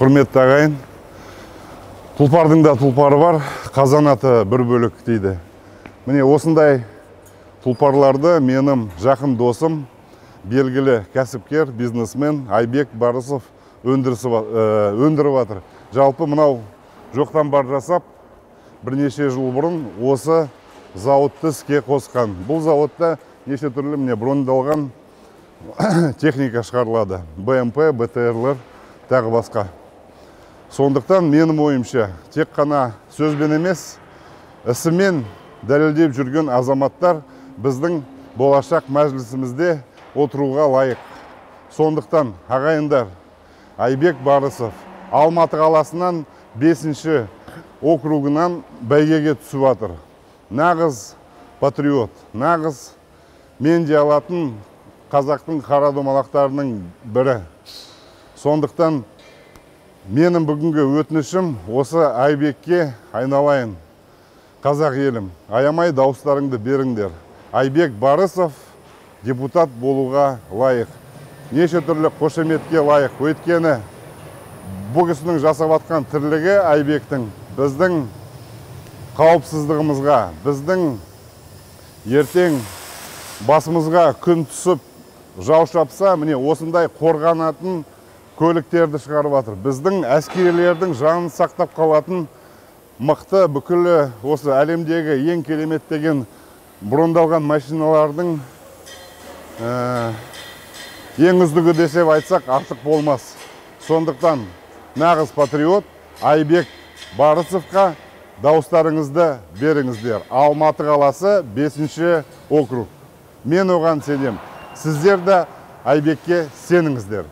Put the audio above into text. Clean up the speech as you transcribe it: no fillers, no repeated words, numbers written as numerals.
Құрметті ағайын, тұлпардың да тұлпары бар, қазанаты бір бөлік дейді. Міне осындай тұлпарларды менің жақын досым, белгілі кәсіпкер, бизнесмен Айбек Барысов өндіріп жатыр. Жалпы мынау жоқтан бар жасап, бірнеше жыл бұрын осы зауытты іске қосқан. Бұл зауытта неше түрлі брондалған техника шығарылады. БМП, БТРлер, тағы басқа. Сондықтан менің ойымша, тек қана сөзбен емес, ісімен дәлелдеп жүрген азаматтар біздің болашақ мәжілісімізде отыруға лайық. Сондықтан ағайындар, Айбек Барысов Алматы қаласынан 5-ші округынан бәйгеге түсіп жатыр. Нағыз патриот, нағыз мен де алатын қазақтың қара домалақтарының бірі. Сондықтан менің бүгінгі өтінішім осы Айбекке айналайын. Қазақ елім, аямай дауыстарыңды беріңдер. Айбек Барысов депутат болуға лайық. Неше түрлі қошеметке лайық. Өйткені бұл кісінің жасап атқан тірлігі Айбектің біздің қауіпсіздігімізға, біздің ертең басымызға күн түсіп, жау шапса, міне осындай қорғанатын көліктерді шығарып жатыр. Біздің әскерилердің жанын сақтап қалатын мықты бүкілі осы әлемдегі ең керемет деген брондалған машиналардың ең үздігі десеп айтсақ артық болмас. Сондықтан нағыз патриот Айбек Барысовқа дауыстарыңызды беріңіздер. Алматы қаласы 5-ші округ. Мен оған сенем. Сіздер де Айбекке сеніңіздер.